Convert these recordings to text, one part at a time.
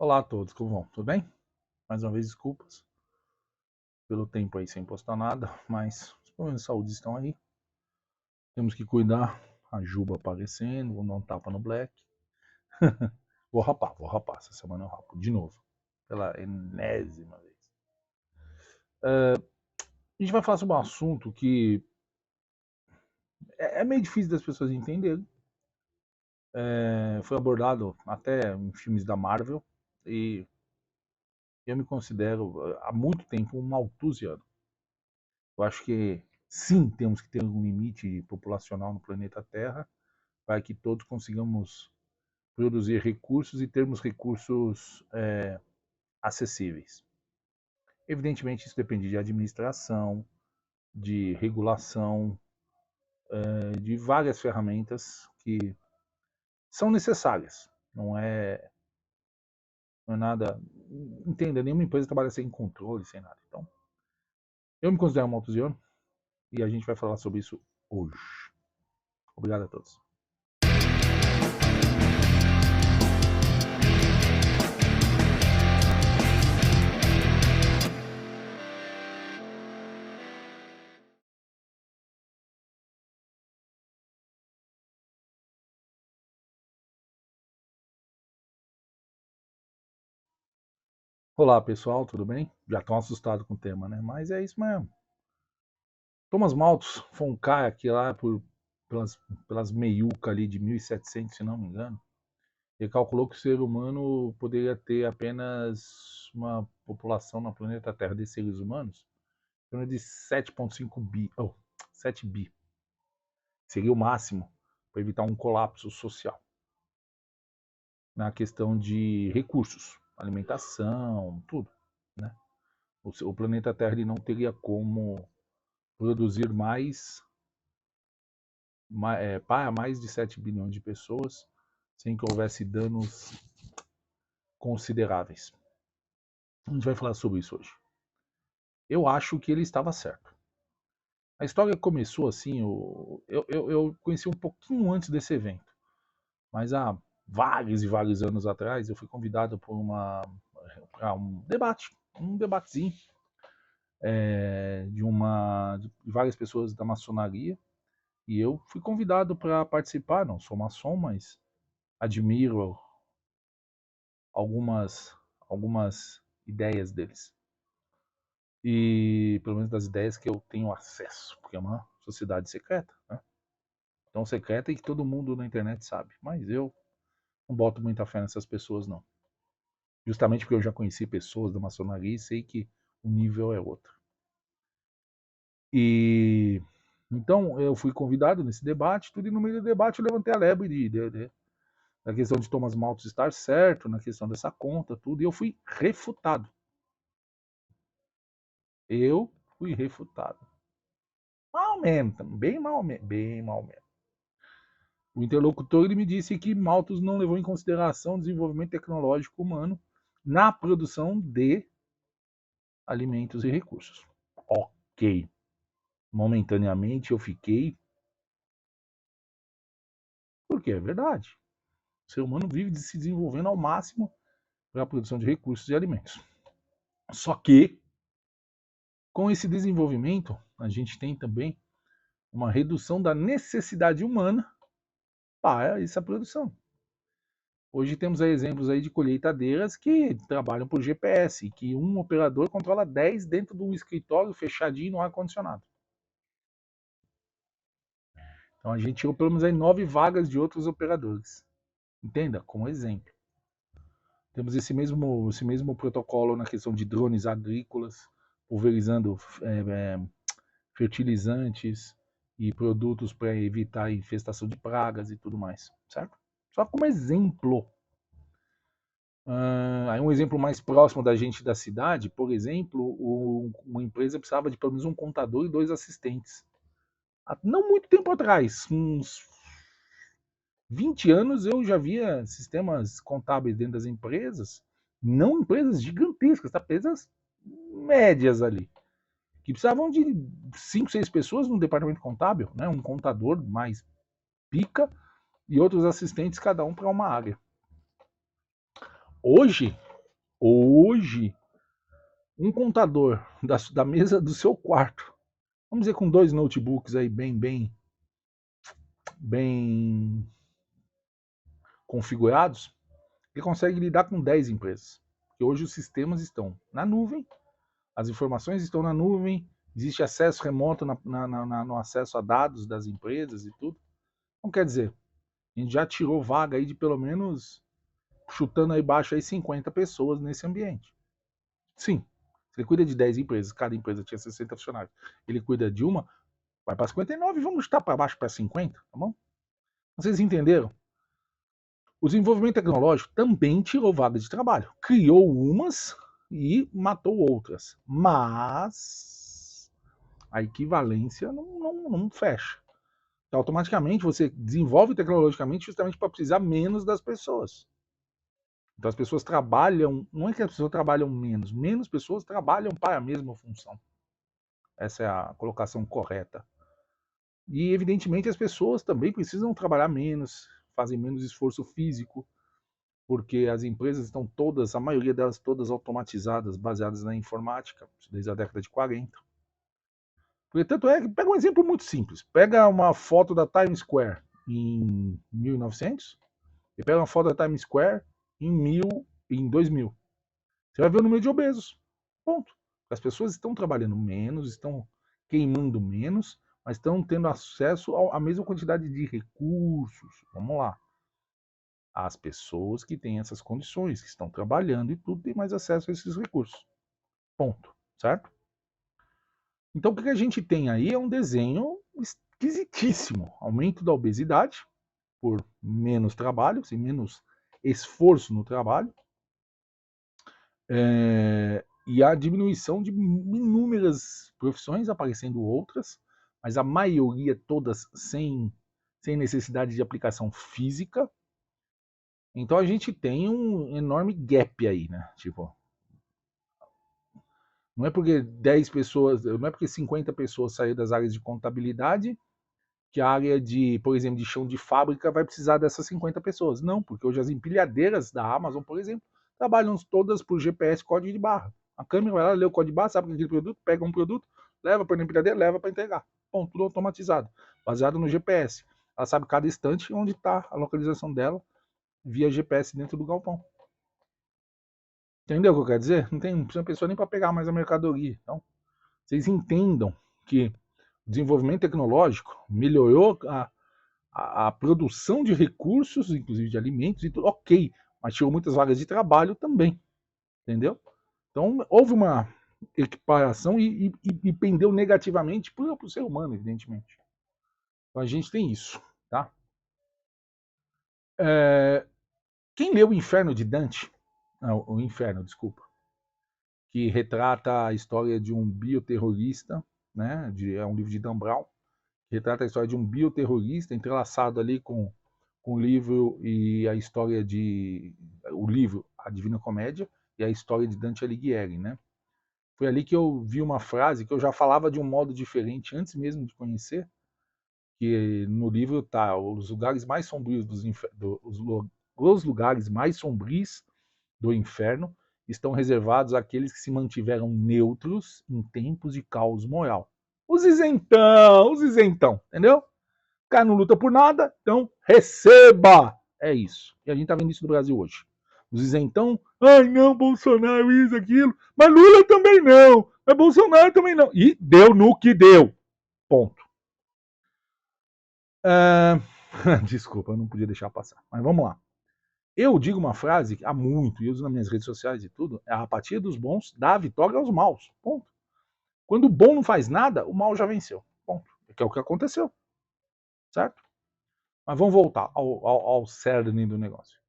Olá a todos, como vão? Tudo bem? Mais uma vez, desculpas pelo tempo aí sem postar nada, mas os problemas de saúde estão aí. Temos que cuidar. A Juba aparecendo, vou dar um tapa no Black. Vou rapar. Essa semana eu rapo de novo, pela enésima vez. A gente vai falar sobre um assunto que é meio difícil das pessoas entenderem. Foi abordado até em filmes da Marvel e eu me considero há muito tempo um malthusiano. Eu acho que sim, temos que ter um limite populacional no planeta Terra para que todos consigamos produzir recursos e termos recursos acessíveis. Evidentemente, isso depende de administração, de regulação, de várias ferramentas que são necessárias. Não é nada. Entenda, nenhuma empresa trabalha sem controle, sem nada. Então, eu me considero um malthusiano e a gente vai falar sobre isso hoje. Obrigado a todos. Olá pessoal, tudo bem? Já estão assustados com o tema, né? Mas é isso mesmo. Thomas Malthus foi um cara que lá pelas meiuca ali de 1700, se não me engano, ele calculou que o ser humano poderia ter apenas uma população no planeta Terra de seres humanos de 7,5 bi, 7 bi. Seria o máximo para evitar um colapso social na questão de recursos, alimentação, tudo, né? O planeta Terra ele não teria como produzir para mais de 7 bilhões de pessoas sem que houvesse danos consideráveis. A gente vai falar sobre isso hoje. Eu acho que ele estava certo. A história começou assim, eu conheci um pouquinho antes desse evento, mas há vários e vários anos atrás eu fui convidado para um debatezinho de várias pessoas da maçonaria. E eu fui convidado para participar, não sou maçom, mas admiro algumas ideias deles. E pelo menos das ideias que eu tenho acesso, porque é uma sociedade secreta, né? Tão secreta e que todo mundo na internet sabe. Mas eu não boto muita fé nessas pessoas, não. Justamente porque eu já conheci pessoas da maçonaria e sei que o nível é outro. E então eu fui convidado nesse debate, tudo, e no meio do debate eu levantei a lebre da questão de Thomas Malthus estar certo, na questão dessa conta, tudo, e eu fui refutado. Eu fui refutado. Mal mesmo, bem mal mesmo, bem mal mesmo. O interlocutor ele me disse que Malthus não levou em consideração o desenvolvimento tecnológico humano na produção de alimentos e recursos. Ok. Momentaneamente eu fiquei. Porque é verdade. O ser humano vive se desenvolvendo ao máximo para a produção de recursos e alimentos. Só que, com esse desenvolvimento, a gente tem também uma redução da necessidade humana para essa produção. Hoje temos aí exemplos aí de colheitadeiras que trabalham por GPS, que um operador controla 10 dentro de um escritório fechadinho no ar-condicionado. Então a gente tirou pelo menos aí 9 vagas de outros operadores. Entenda, como exemplo. Temos esse mesmo protocolo na questão de drones agrícolas, pulverizando fertilizantes e produtos para evitar a infestação de pragas e tudo mais, certo? Só como exemplo. Aí um exemplo mais próximo da gente da cidade, por exemplo, uma empresa precisava de pelo menos um contador e 2 assistentes. Há não muito tempo atrás, uns 20 anos, eu já via sistemas contábeis dentro das empresas, não empresas gigantescas, tá? Empresas médias ali, que precisavam de 5, 6 pessoas no departamento contábil, né? Um contador mais pica e outros assistentes, cada um para uma área. Hoje, Hoje, um contador da mesa do seu quarto, vamos dizer com 2 notebooks aí bem configurados, ele consegue lidar com 10 empresas. Porque hoje os sistemas estão na nuvem, as informações estão na nuvem, existe acesso remoto no acesso a dados das empresas e tudo. Então quer dizer, a gente já tirou vaga aí de pelo menos, chutando aí baixo aí 50 pessoas nesse ambiente. Sim, ele cuida de 10 empresas, cada empresa tinha 60 funcionários. Ele cuida de uma, vai para 59 e vamos chutar para baixo para 50, tá bom? Vocês entenderam? O desenvolvimento tecnológico também tirou vagas de trabalho. Criou umas e matou outras. Mas a equivalência não fecha. Então, automaticamente você desenvolve tecnologicamente justamente para precisar menos das pessoas. Então as pessoas trabalham, não é que as pessoas trabalham menos pessoas trabalham para a mesma função. Essa é a colocação correta. E evidentemente as pessoas também precisam trabalhar menos, fazem menos esforço físico, porque as empresas estão todas, a maioria delas todas automatizadas, baseadas na informática, desde a década de 40. Portanto, pega um exemplo muito simples. Pega uma foto da Times Square em 1900 e pega uma foto da Times Square em 2000. Você vai ver o número de obesos. Ponto. As pessoas estão trabalhando menos, estão queimando menos, mas estão tendo acesso à mesma quantidade de recursos. Vamos lá. As pessoas que têm essas condições, que estão trabalhando e tudo, têm mais acesso a esses recursos. Ponto. Certo? Então, o que a gente tem aí é um desenho esquisitíssimo. Aumento da obesidade por menos trabalho, assim, menos esforço no trabalho. E a diminuição de inúmeras profissões, aparecendo outras, mas a maioria todas sem necessidade de aplicação física. Então a gente tem um enorme gap aí, né? Tipo, não é porque 10 pessoas, não é porque 50 pessoas saíram das áreas de contabilidade que a área de, por exemplo, de chão de fábrica vai precisar dessas 50 pessoas. Não, porque hoje as empilhadeiras da Amazon, por exemplo, trabalham todas por GPS código de barra. A câmera vai lá, lê o código de barra, sabe que aquele produto, pega um produto, leva para a empilhadeira, leva para entregar. Bom, tudo automatizado, baseado no GPS. Ela sabe cada instante onde está a localização dela via GPS dentro do galpão. Entendeu o que eu quero dizer? Não tem uma pessoa nem para pegar mais a mercadoria. Então, vocês entendam que o desenvolvimento tecnológico melhorou a produção de recursos, inclusive de alimentos, e tudo, ok, mas tirou muitas vagas de trabalho também, entendeu? Então, houve uma equiparação e pendeu negativamente para o ser humano, evidentemente. Então, a gente tem isso, tá? Quem leu o Inferno de Dante, não, o Inferno, desculpa, que retrata a história de um bioterrorista, né? É um livro de Dan Brown, que retrata a história de um bioterrorista entrelaçado ali com o livro e a história de o livro A Divina Comédia e a história de Dante Alighieri, né? Foi ali que eu vi uma frase que eu já falava de um modo diferente antes mesmo de conhecer, que no livro tá os lugares mais sombrios os lugares mais sombrios do inferno estão reservados àqueles que se mantiveram neutros em tempos de caos moral. Os isentão, entendeu? O cara não luta por nada, então receba! É isso. E a gente tá vendo isso no Brasil hoje. Os isentão, ai não, Bolsonaro, isso, aquilo, mas Lula também não, mas Bolsonaro também não. E deu no que deu. Ponto. Desculpa, eu não podia deixar passar. Mas vamos lá. Eu digo uma frase há muito, e uso nas minhas redes sociais e tudo, é a apatia dos bons dá a vitória aos maus. Ponto. Quando o bom não faz nada, o mal já venceu. Ponto. Que é o que aconteceu. Certo? Mas vamos voltar ao cerne do negócio.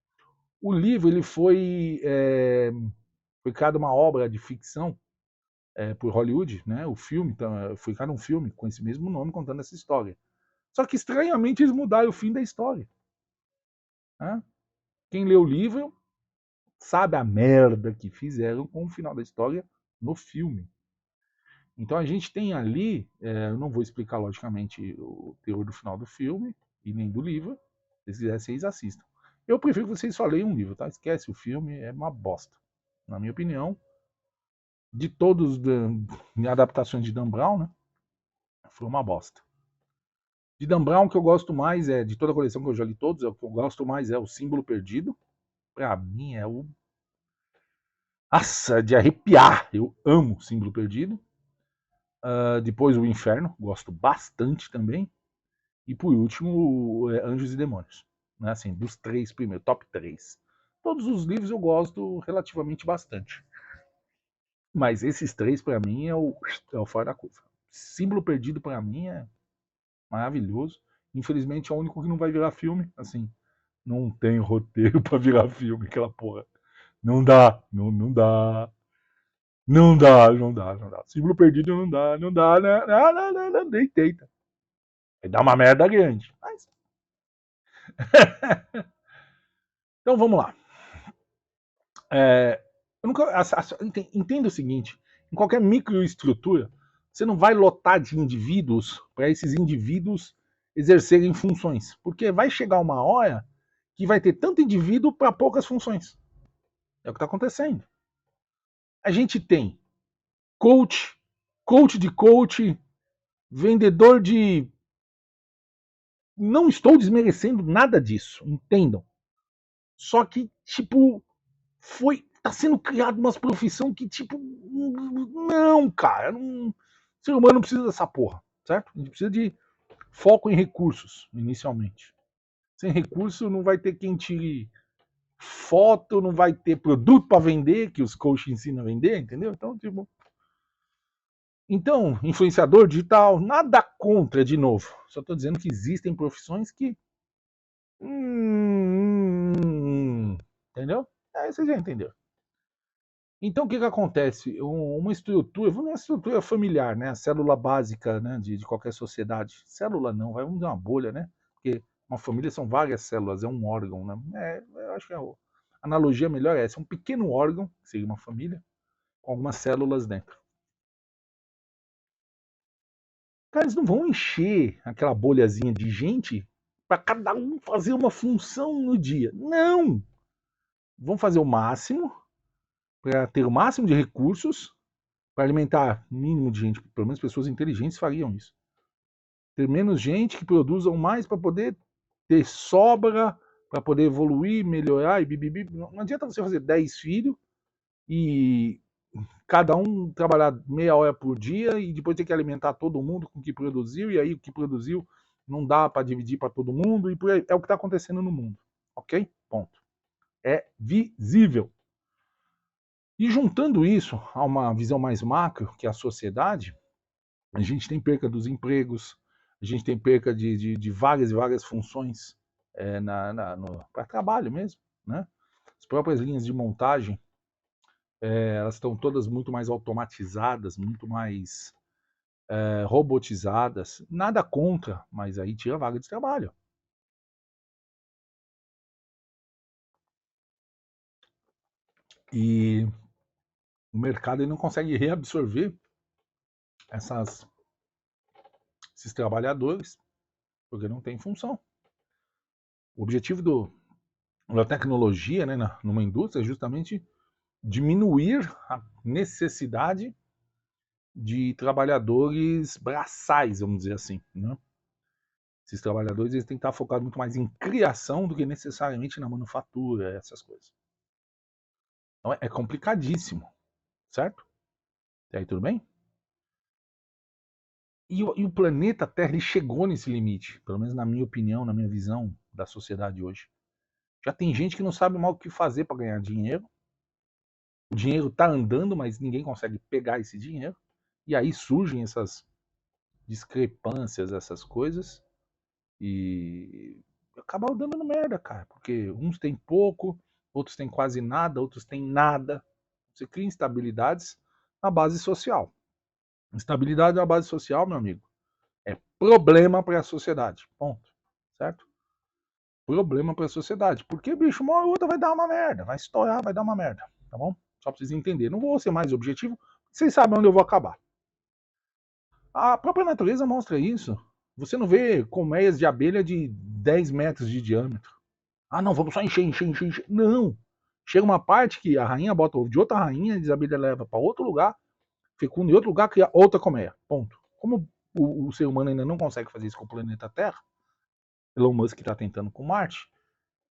O livro ele foi criado uma obra de ficção por Hollywood, né? O filme foi criado um filme com esse mesmo nome contando essa história. Só que estranhamente eles mudaram o fim da história. Né? Quem lê o livro sabe a merda que fizeram com o final da história no filme. Então a gente tem ali, eu não vou explicar logicamente o teor do final do filme e nem do livro, se quiserem vocês assistam. Eu prefiro que vocês só leiam um livro, tá? Esquece o filme, é uma bosta. na minha opinião, de todos de adaptações de Dan Brown, né? Foi uma bosta. De Dan Brown, o que eu gosto mais de toda a coleção que eu já li todos, o que eu gosto mais é o Símbolo Perdido. Pra mim é o. Nossa, de arrepiar. Eu amo o Símbolo Perdido. Depois o Inferno, gosto bastante também. E por último, Anjos e Demônios. Né? Assim, dos 3 primeiros, top 3. Todos os livros eu gosto relativamente bastante. Mas esses 3 para mim é o fora da curva. Símbolo Perdido para mim é maravilhoso. Infelizmente é o único que não vai virar filme. Assim, não tem roteiro para virar filme, aquela porra. Não dá, não dá. Não dá, não dá, não dá. Símbolo Perdido não dá, não dá, não, nem tenta. Vai dar uma merda grande. Mas... então vamos lá. Eu nunca, entenda o seguinte: em qualquer microestrutura, você não vai lotar de indivíduos para esses indivíduos exercerem funções. Porque vai chegar uma hora que vai ter tanto indivíduo para poucas funções. É o que está acontecendo. A gente tem coach de coach, vendedor de. Não estou desmerecendo nada disso, entendam. Só que, tipo, tá sendo criado umas profissão que, tipo, não, cara, não, o ser humano não precisa dessa porra, certo? A gente precisa de foco em recursos, inicialmente. Sem recurso não vai ter quem tire foto, não vai ter produto para vender, que os coaches ensinam a vender, entendeu? Então, tipo... Então, influenciador digital, nada contra, de novo. Só estou dizendo que existem profissões que... entendeu? Aí você já entendeu. Então, o que acontece? Uma estrutura familiar, né? A célula básica, né? de qualquer sociedade. Célula não, vamos dizer uma bolha, né? Porque uma família são várias células, é um órgão, né? Eu acho que a analogia melhor é essa. É um pequeno órgão, que seria uma família, com algumas células dentro. Cara, eles não vão encher aquela bolhazinha de gente para cada um fazer uma função no dia. Não! Vão fazer o máximo para ter o máximo de recursos para alimentar o mínimo de gente. Pelo menos pessoas inteligentes fariam isso. Ter menos gente que produzam mais para poder ter sobra, para poder evoluir, melhorar e bibibi. Não adianta você fazer 10 filhos e cada um trabalhar meia hora por dia e depois ter que alimentar todo mundo com o que produziu, e aí o que produziu não dá para dividir para todo mundo, e é o que está acontecendo no mundo. Ok? Ponto. É visível. E juntando isso a uma visão mais macro, que é a sociedade, a gente tem perca dos empregos, a gente tem perca de várias e várias funções para trabalho mesmo. Né? As próprias linhas de montagem, elas estão todas muito mais automatizadas, muito mais robotizadas. Nada contra, mas aí tira vaga de trabalho. E o mercado ele não consegue reabsorver esses trabalhadores, porque não tem função. O objetivo da tecnologia, né, numa indústria, é justamente diminuir a necessidade de trabalhadores braçais, vamos dizer assim. Né? Esses trabalhadores eles têm que estar focados muito mais em criação do que necessariamente na manufatura, essas coisas. Então é complicadíssimo, certo? E aí, tudo bem? E o planeta Terra ele chegou nesse limite, pelo menos na minha opinião, na minha visão da sociedade hoje. Já tem gente que não sabe mal o que fazer para ganhar dinheiro. O dinheiro está andando, mas ninguém consegue pegar esse dinheiro. E aí surgem essas discrepâncias, essas coisas. E acaba dando merda, cara. Porque uns têm pouco, outros têm quase nada, outros têm nada. Você cria instabilidades na base social. Instabilidade na base social, meu amigo, é problema para a sociedade. Ponto. Certo? Problema para a sociedade. Porque, bicho, uma outra vai dar uma merda. Vai estourar, vai dar uma merda. Tá bom? Só para vocês entenderem. Não vou ser mais objetivo. Vocês sabem onde eu vou acabar. A própria natureza mostra isso. Você não vê colmeias de abelha de 10 metros de diâmetro. Ah, não, vamos só encher. Não. Chega uma parte que a rainha bota ovo de outra rainha, a abelha leva para outro lugar, fecunda em outro lugar, cria outra colmeia. Ponto. Como o ser humano ainda não consegue fazer isso com o planeta Terra, Elon Musk está tentando com Marte,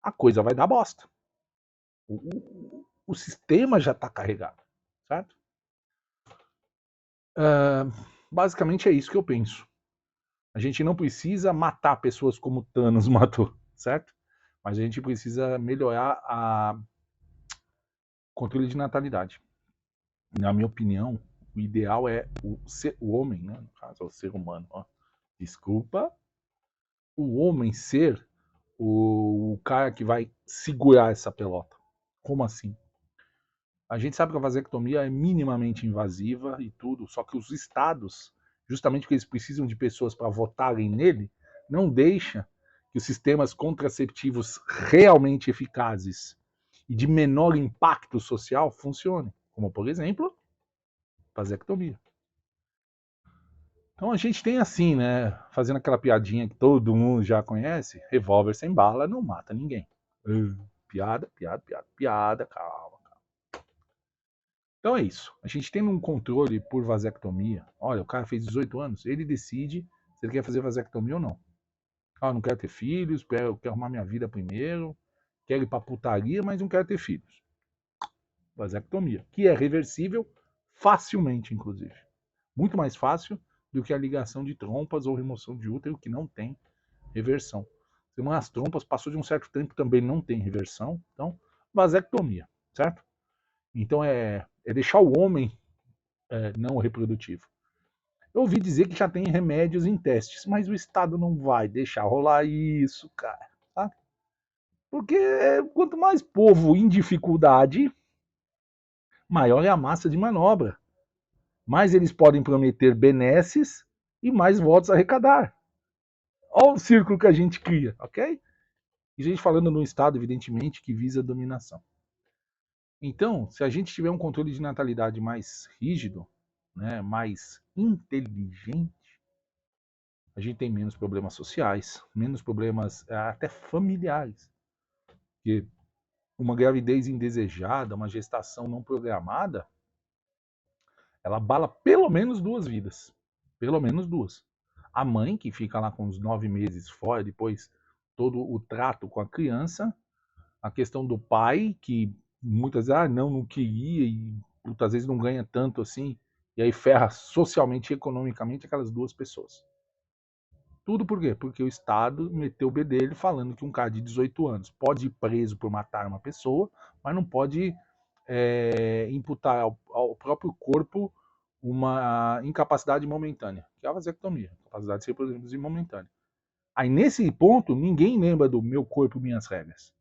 a coisa vai dar bosta. O sistema já está carregado, certo? Basicamente é isso que eu penso. A gente não precisa matar pessoas como Thanos matou, certo? Mas a gente precisa melhorar a controle de natalidade. Na minha opinião, o ideal é o homem, né? No caso, o ser humano. Ó. Desculpa. O homem ser o cara que vai segurar essa pelota. Como assim? A gente sabe que a vasectomia é minimamente invasiva e tudo, só que os estados, justamente porque eles precisam de pessoas para votarem nele, não deixa que os sistemas contraceptivos realmente eficazes e de menor impacto social funcionem, como por exemplo, vasectomia. Então a gente tem assim, né, fazendo aquela piadinha que todo mundo já conhece, revólver sem bala não mata ninguém. Piada, piada, piada, piada, calma. Então é isso. A gente tem um controle por vasectomia. Olha, o cara fez 18 anos, ele decide se ele quer fazer vasectomia ou não. Ah, não quero ter filhos, eu quero arrumar minha vida primeiro, quero ir pra putaria, mas não quero ter filhos. Vasectomia, que é reversível facilmente, inclusive. Muito mais fácil do que a ligação de trompas ou remoção de útero, que não tem reversão. Se uma das trompas passou de um certo tempo, também não tem reversão. Então, vasectomia, certo? Então é deixar o homem não reprodutivo. Eu ouvi dizer que já tem remédios em testes, mas o Estado não vai deixar rolar isso, cara. Tá? Porque quanto mais povo em dificuldade, maior é a massa de manobra. Mais eles podem prometer benesses e mais votos arrecadar. Olha o círculo que a gente cria, ok? E a gente falando num Estado, evidentemente, que visa a dominação. Então, se a gente tiver um controle de natalidade mais rígido, né, mais inteligente, a gente tem menos problemas sociais, menos problemas até familiares. Porque uma gravidez indesejada, uma gestação não programada, ela abala pelo menos 2 vidas. Pelo menos 2. A mãe, que fica lá com uns 9 meses fora, depois todo o trato com a criança. A questão do pai, que muitas vezes, não queria e muitas vezes não ganha tanto assim, e aí ferra socialmente e economicamente aquelas 2 pessoas. Tudo por quê? Porque o Estado meteu o bedelho falando que um cara de 18 anos pode ir preso por matar uma pessoa, mas não pode imputar ao próprio corpo uma incapacidade momentânea, que é a vasectomia, capacidade de se reproduzir momentânea. Aí nesse ponto, ninguém lembra do meu corpo, minhas regras.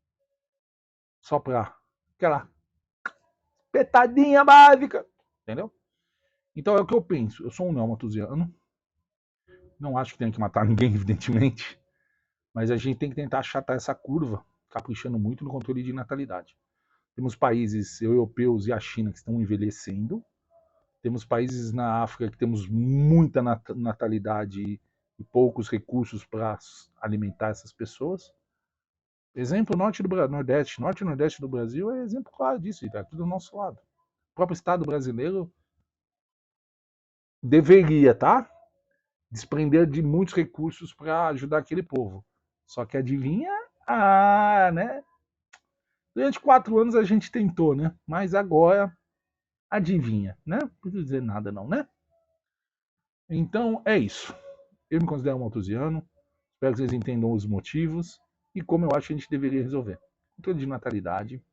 Só pra aquela petadinha básica, entendeu? Então é o que eu penso. Eu sou um neomatusiano, não acho que tenha que matar ninguém, evidentemente, mas a gente tem que tentar achatar essa curva, caprichando muito no controle de natalidade. Temos países europeus e a China que estão envelhecendo, temos países na África que temos muita natalidade e poucos recursos para alimentar essas pessoas. Exemplo, norte do Nordeste. Norte e Nordeste do Brasil é exemplo claro disso, está aqui do nosso lado. O próprio Estado brasileiro deveria, tá? Desprender de muitos recursos para ajudar aquele povo. Só que adivinha? Né? Durante 4 anos a gente tentou, né? Mas agora, adivinha, né? Não preciso dizer nada não, né? Então, é isso. Eu me considero um malthusiano. Espero que vocês entendam os motivos e como eu acho que a gente deveria resolver. Controle de natalidade,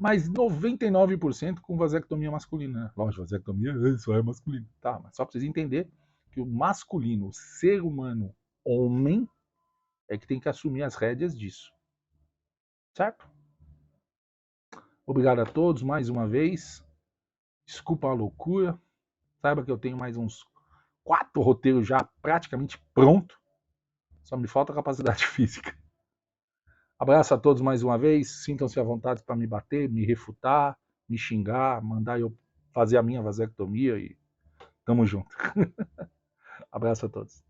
mas 99% com vasectomia masculina. Né? Lógico, vasectomia só é masculino. Tá, mas só para vocês entenderem que o masculino, o ser humano, homem, é que tem que assumir as rédeas disso. Certo? Obrigado a todos mais uma vez. Desculpa a loucura. Saiba que eu tenho mais uns 4 roteiros já praticamente pronto. Só me falta capacidade física. Abraço a todos mais uma vez. Sintam-se à vontade para me bater, me refutar, me xingar, mandar eu fazer a minha vasectomia e tamo junto. Abraço a todos.